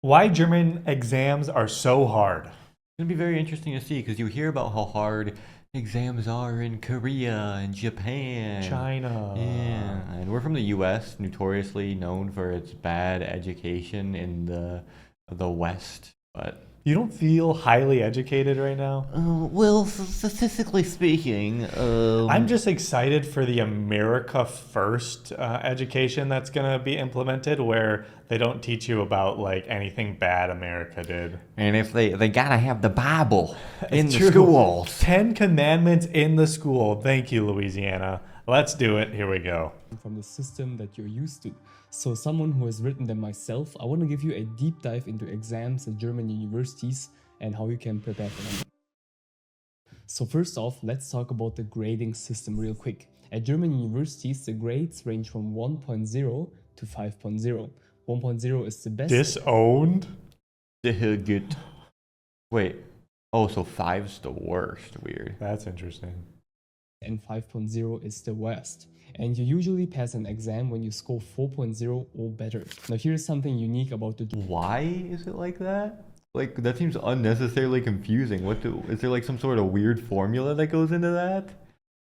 Why German exams are so hard. It's gonna be very interesting to see because you hear about how hard exams are in Korea and Japan. China. Yeah, and we're from the U.S., notoriously known for its bad education in the West. But You don't feel highly educated right now? well, statistically speaking, I'm just excited for the America First education that's going to be implemented, where they don't teach you about like anything bad America did. and if they gotta have the Bible in It's the true. schools. 10 commandments in the school. Thank you, Louisiana. Let's do it. Here we go. From the system that you're used to. So someone who has written them myself, I want to give you a deep dive into exams at German universities and how you can prepare for them. So first off, let's talk about the grading system real quick. At German universities, the grades range from 1.0 to 5.0. 1.0 is the best. Disowned? Good. Wait. Oh, so five's the worst. Weird. That's interesting. And 5.0 is the worst. And you usually pass an exam when you score 4.0 or better. Now here's something unique about the Why is it like that? Like that seems unnecessarily confusing. Is there like some sort of weird formula that goes into that?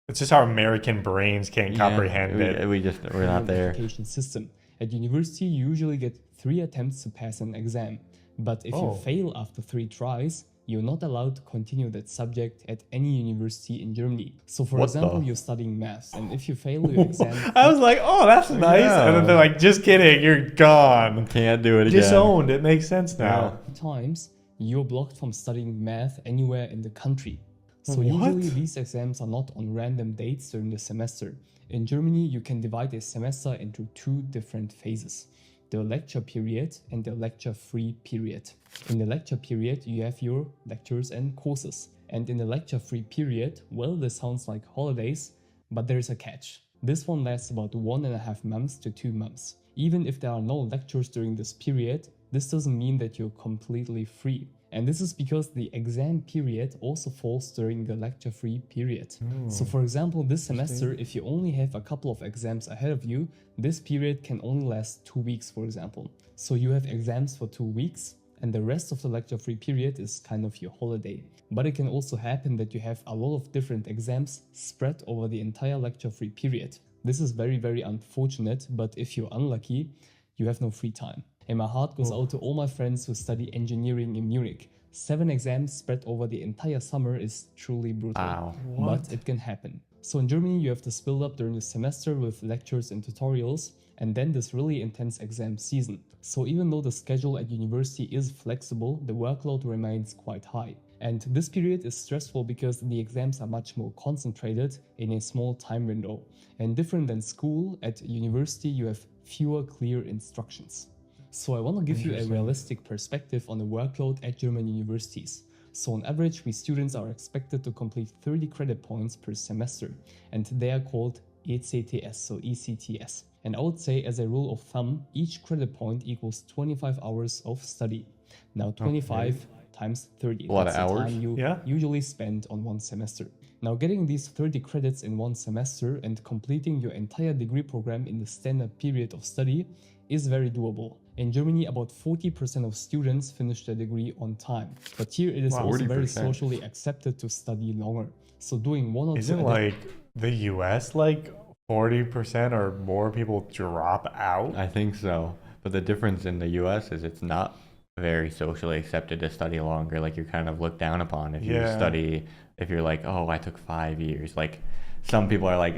It's just our American brains can't comprehend it. We're not there. education system. At university, you usually get 3 attempts to pass an exam. But if you fail after 3 tries, you're not allowed to continue that subject at any university in Germany. So for example, you're studying math, and if you fail your exam... I was like, oh, that's nice. Yeah. And then they're like, just kidding, you're gone. Can't do it again. Disowned. It makes sense now. times, you're blocked from studying math anywhere in the country. So What? usually these exams are not on random dates during the semester. In Germany, you can divide a semester into 2 different phases: the lecture period and the lecture-free period. In the lecture period, you have your lectures and courses. And in the lecture-free period, well, this sounds like holidays, but there's a catch. This one lasts about 1.5 months to 2 months. Even if there are no lectures during this period, this doesn't mean that you're completely free. And this is because the exam period also falls during the lecture-free period. So for example, this semester, if you only have a couple of exams ahead of you, this period can only last 2 weeks, for example. So you have exams for 2 weeks, and the rest of the lecture-free period is kind of your holiday. But it can also happen that you have a lot of different exams spread over the entire lecture-free period. This is very, very unfortunate, but if you're unlucky, you have no free time. And my heart goes out to all my friends who study engineering in Munich. 7 exams spread over the entire summer is truly brutal. Wow. But it can happen. So in Germany, you have this build up during the semester with lectures and tutorials, and then this really intense exam season. So even though the schedule at university is flexible, the workload remains quite high. And this period is stressful because the exams are much more concentrated in a small time window. And different than school, at university you have fewer clear instructions. So I want to give you a realistic perspective on the workload at German universities. So on average, we students are expected to complete 30 credit points per semester, and they are called ECTS, so ECTS. And I would say, as a rule of thumb, each credit point equals 25 hours of study. Now 25 times 30, A lot that's of the hours. time you Yeah. usually spend on one semester. Now getting these 30 credits in one semester and completing your entire degree program in the standard period of study is very doable. In Germany, about 40% of students finish their degree on time. But here it is also very 40%. socially accepted to study longer. So doing 1 or 2 Isn't like the US like 40% or more people drop out? I think so. But the difference in the US is it's not very socially accepted to study longer. Like you're kind of looked down upon if you Yeah. study, if you're like, oh, I took 5 years. Like some people are like,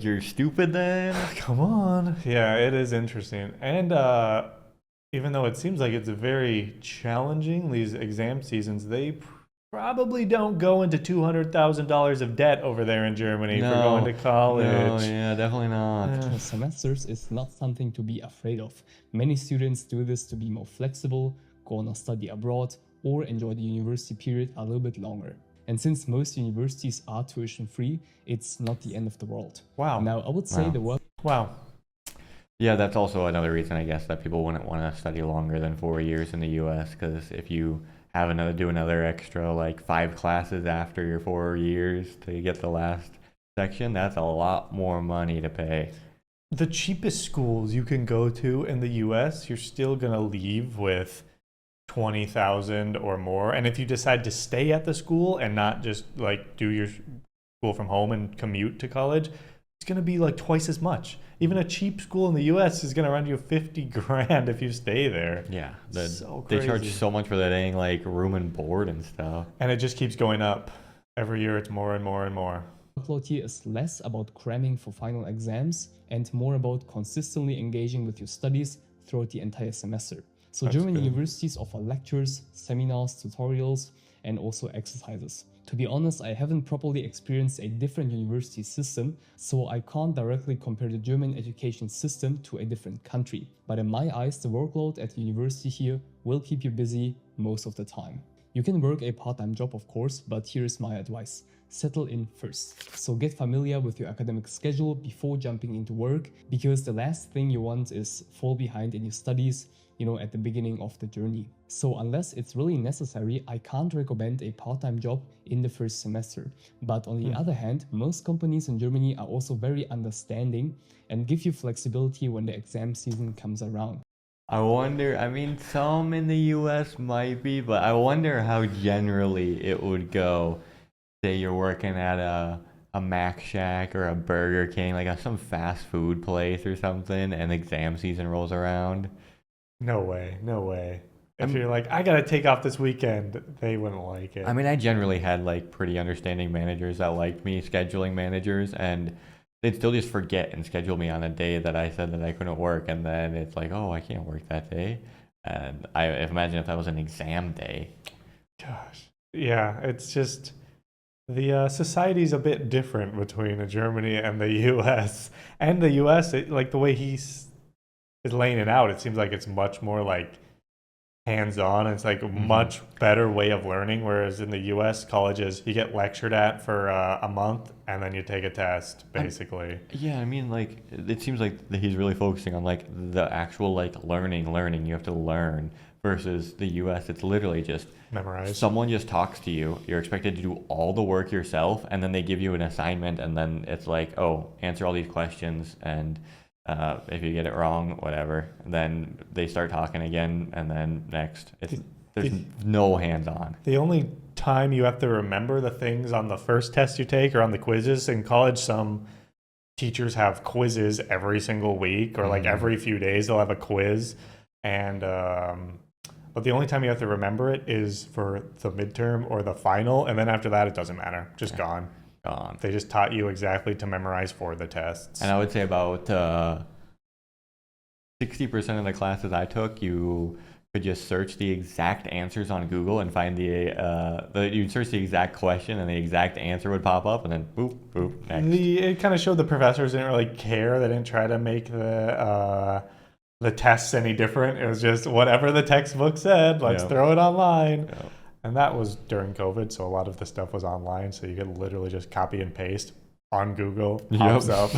you're stupid then. Come on. Yeah, it is interesting. And even though it seems like it's very challenging, these exam seasons, they probably don't go into $200,000 of debt over there in Germany for going to college. No, yeah, definitely not. semesters is not something to be afraid of. Many students do this to be more flexible, go on a study abroad, or enjoy the university period a little bit longer. And since most universities are tuition free, it's not the end of the world. Wow. Now, I would say Wow. the work Wow. Yeah, that's also another reason, I guess, that people wouldn't want to study longer than 4 years in the U.S. Because if you have do another extra like 5 classes after your 4 years to get the last section, that's a lot more money to pay. the cheapest schools you can go to in the US, you're still going to leave with 20,000 or more. And if you decide to stay at the school and not just like do your school from home and commute to college, it's going to be like twice as much. Even a cheap school in the US is going to run you 50 grand if you stay there. Yeah, So they charge crazy. so much for that dang like room and board and stuff. And it just keeps going up. Every year it's more and more and more. Workload here is less about cramming for final exams and more about consistently engaging with your studies throughout the entire semester. So That's German good. universities offer lectures, seminars, tutorials, and also exercises. To be honest, I haven't properly experienced a different university system, so I can't directly compare the German education system to a different country. But in my eyes, the workload at the university here will keep you busy most of the time. You can work a part-time job, of course, but here's my advice. Settle in first. So get familiar with your academic schedule before jumping into work, because the last thing you want is fall behind in your studies, at the beginning of the journey. So unless it's really necessary, I can't recommend a part-time job in the first semester. But on the other hand, most companies in Germany are also very understanding and give you flexibility when the exam season comes around. I wonder, I mean, some in the US might be, but I wonder how generally it would go. Say you're working at a Mac Shack or a Burger King, like some fast food place or something, and exam season rolls around. No way, no way. If I'm- you're like, I gotta take off this weekend, they wouldn't like it. I mean, I generally had like pretty understanding managers that liked me, scheduling managers, and they'd still just forget and schedule me on a day that I said that I couldn't work, and then it's like, oh, I can't work that day. And I imagine if that was an exam day. Gosh, yeah, it's just the society's a bit different between Germany and the U.S. And the U.S., like the way he's is laying it out, it seems like it's much more like hands-on. It's like a much better way of learning. Whereas in the U.S., colleges you get lectured at for a month and then you take a test, basically. Yeah, I mean, like it seems like that he's really focusing on like the actual like learning. You have to learn versus the U.S. It's literally just Memorize. someone just talks to you. You're expected to do all the work yourself, and then they give you an assignment, and then it's like, oh, answer all these questions, and if you get it wrong, whatever. Then they start talking again, and then next. There's no hands-on. The only time you have to remember the things on the first test you take or on the quizzes in college, some teachers have quizzes every single week or like every few days they'll have a quiz. And but the only time you have to remember it is for the midterm or the final, and then after that it doesn't matter. Just gone. They just taught you exactly to memorize for the tests. And I would say about 60% of the classes I took, you could just search the exact answers on Google and find you'd search the exact question and the exact answer would pop up, and then boop, boop, next. It kind of showed the professors didn't really care. They didn't try to make the tests any different. It was just whatever the textbook said, let's throw it online. Yeah. And that was during COVID, so a lot of the stuff was online, so you could literally just copy and paste on Google, pops up.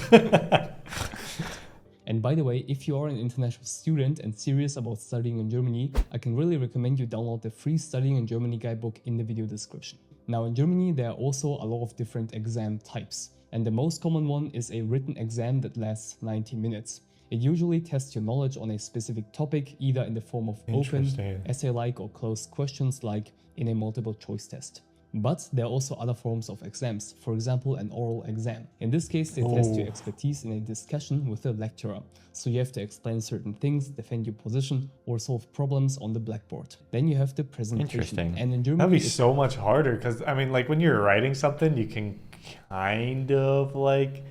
And by the way, if you are an international student and serious about studying in Germany, I can really recommend you download the free Studying in Germany guidebook in the video description. Now in Germany, there are also a lot of different exam types, and the most common one is a written exam that lasts 90 minutes. It usually tests your knowledge on a specific topic, either in the form of open, essay-like or closed questions like in a multiple choice test. But there are also other forms of exams, for example an oral exam. In this case, they test your expertise in a discussion with a lecturer. So you have to explain certain things, defend your position, or solve problems on the blackboard. Then you have the presentation. Interesting. And in Germany, That'd be so much harder, because I mean, like when you're writing something, you can kind of like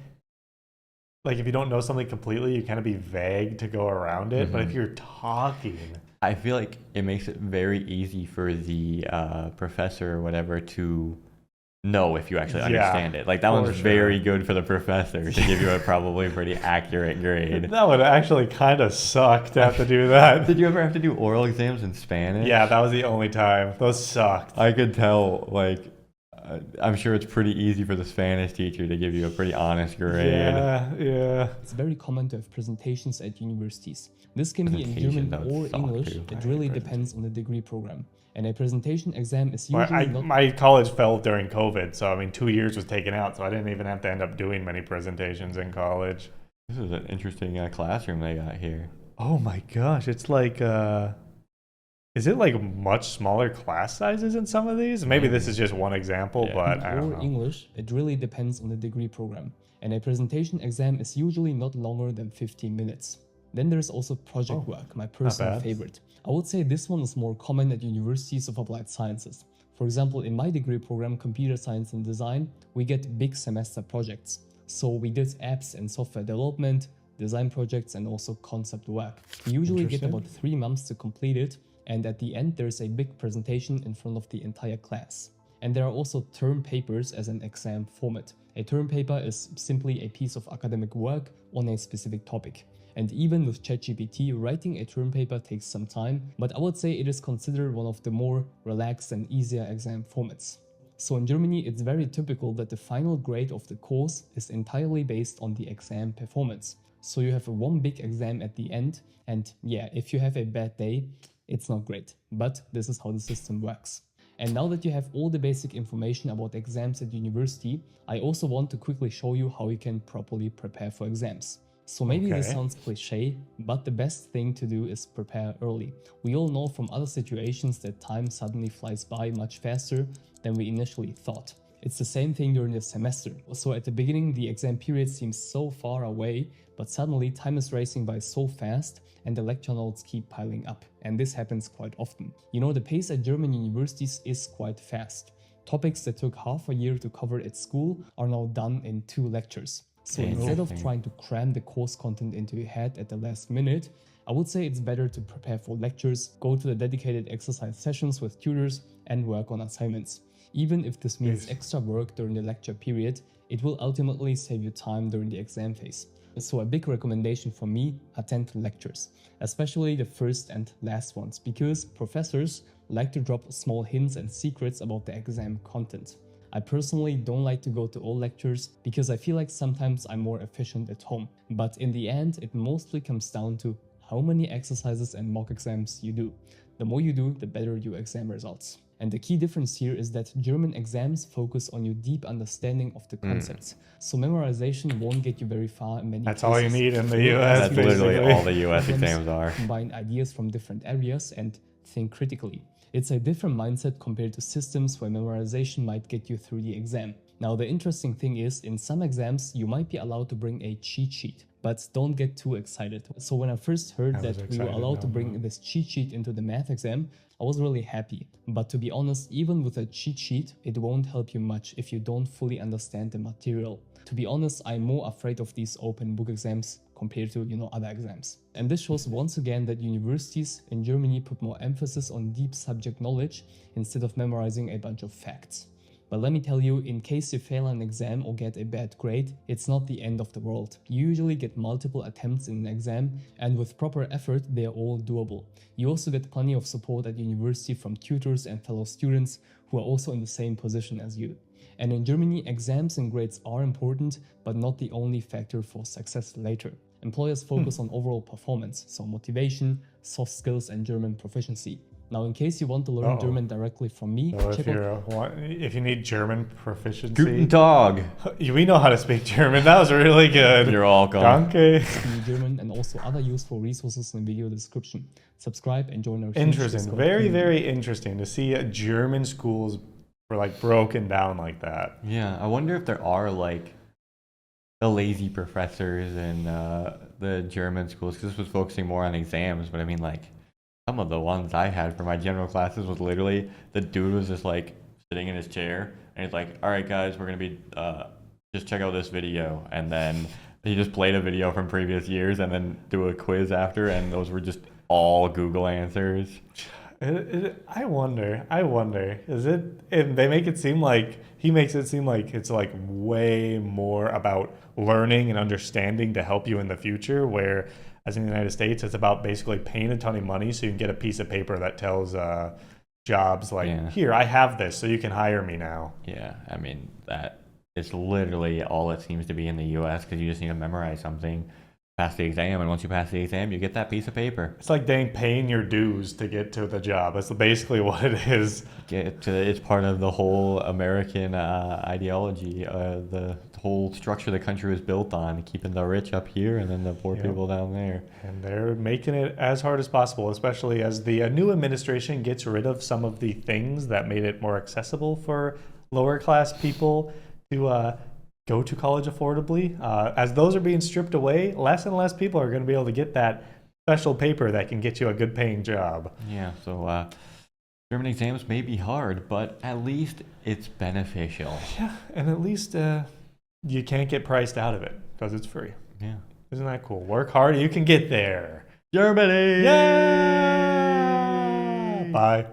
if you don't know something completely, you kind of be vague to go around it. But if you're talking, I feel like it makes it very easy for the professor or whatever to know if you actually understand it. Like that one's very good for the professor to give you a probably pretty accurate grade. That would actually kind of suck to have to do that. Did you ever have to do oral exams in Spanish? Yeah, that was the only time. Those sucked. I could tell, like, I'm sure it's pretty easy for the Spanish teacher to give you a pretty honest grade. Yeah. it's very common to have presentations at universities. This can be in German or English. It really depends on the degree program. And a presentation exam is usually my college fell during COVID, so I mean 2 years was taken out, so I didn't even have to end up doing many presentations in college. This is an interesting classroom they got here. Oh my gosh, it's like is it like much smaller class sizes in some of these? Maybe this is just one example, Yeah. but I don't Or know. English, it really depends on the degree program. And a presentation exam is usually not longer than 15 minutes. Then there's also project work, my personal bad. favorite. I would say this one is more common at universities of applied sciences. For example, in my degree program, computer science and design, we get big semester projects. So we did apps and software development, design projects, and also concept work. We usually get Interesting. about 3 months to complete it, and at the end there's a big presentation in front of the entire class. And there are also term papers as an exam format. A term paper is simply a piece of academic work on a specific topic. And even with ChatGPT, writing a term paper takes some time, but I would say it is considered one of the more relaxed and easier exam formats. So in Germany, it's very typical that the final grade of the course is entirely based on the exam performance. So you have one big exam at the end, and yeah, if you have a bad day, it's not great. But this is how the system works. And now that you have all the basic information about exams at university, I also want to quickly show you how you can properly prepare for exams. So maybe this Okay. sounds cliche, but the best thing to do is prepare early. We all know from other situations that time suddenly flies by much faster than we initially thought. It's the same thing during the semester. So at the beginning, the exam period seems so far away, but suddenly time is racing by so fast and the lecture notes keep piling up. And this happens quite often. You know, the pace at German universities is quite fast. Topics that took half a year to cover at school are now done in 2 lectures. So instead of Interesting. trying to cram the course content into your head at the last minute, I would say it's better to prepare for lectures, go to the dedicated exercise sessions with tutors, and work on assignments. Even if this means Yes. extra work during the lecture period, it will ultimately save you time during the exam phase. So a big recommendation for me, attend lectures, especially the first and last ones, because professors like to drop small hints and secrets about the exam content. I personally don't like to go to all lectures because I feel like sometimes I'm more efficient at home. But in the end, it mostly comes down to how many exercises and mock exams you do. The more you do, the better your exam results. And the key difference here is that German exams focus on your deep understanding of the concepts. So memorization won't get you very far in many That's cases. all you need in the It will US, ask That's you to literally basically. all the US problems, exams are. combine ideas from different areas and think critically. It's a different mindset compared to systems where memorization might get you through the exam. Now, the interesting thing is, in some exams, you might be allowed to bring a cheat sheet, but don't get too excited. So when I first heard I was that we were excited, allowed to no, bring no. this cheat sheet into the math exam, I was really happy. But to be honest, even with a cheat sheet, it won't help you much if you don't fully understand the material. To be honest, I'm more afraid of these open book exams compared to, other exams. And this shows once again that universities in Germany put more emphasis on deep subject knowledge instead of memorizing a bunch of facts. But let me tell you, in case you fail an exam or get a bad grade, it's not the end of the world. You usually get multiple attempts in an exam, and with proper effort, they are all doable. You also get plenty of support at university from tutors and fellow students who are also in the same position as you. And in Germany, exams and grades are important, but not the only factor for success later. Employers focus on overall performance, so motivation, soft skills, and German proficiency. Now, in case you want to learn German directly from me, So check out if you need German proficiency, Guten Tag. we know how to speak German. That was really good. You're welcome. Danke. German and also other useful resources in the video description. Subscribe and join our huge Interesting. Discord Very, community. very interesting to see German schools were like broken down like that. Yeah, I wonder if there are like the lazy professors in the German schools, because this was focusing more on exams. But I mean, like, some of the ones I had for my general classes was literally the dude was just like sitting in his chair and he's like, all right, guys, we're going to be, just check out this video. And then he just played a video from previous years and then do a quiz after. And those were just all Google answers. I wonder, is it, and they make it seem like, he makes it seem like it's like way more about learning and understanding to help you in the future, where as in the United States, it's about basically paying a ton of money so you can get a piece of paper that tells jobs like, Yeah. here, I have this, so you can hire me now. Yeah, I mean, that is literally all it seems to be in the US, because you just need to memorize something. pass the exam, and once you pass the exam, you get that piece of paper. It's like paying your dues to get to the job. That's basically what it is. It's part of the whole American ideology, the whole structure the country was built on, keeping the rich up here and then the poor Yep. people down there. And they're making it as hard as possible, especially as the new administration gets rid of some of the things that made it more accessible for lower class people to go to college affordably. As those are being stripped away, less and less people are going to be able to get that special paper that can get you a good paying job. Yeah, so German exams may be hard, but at least it's beneficial. Yeah, and at least you can't get priced out of it because it's free. Yeah. Isn't that cool? Work hard, you can get there. Germany! Yeah! Bye.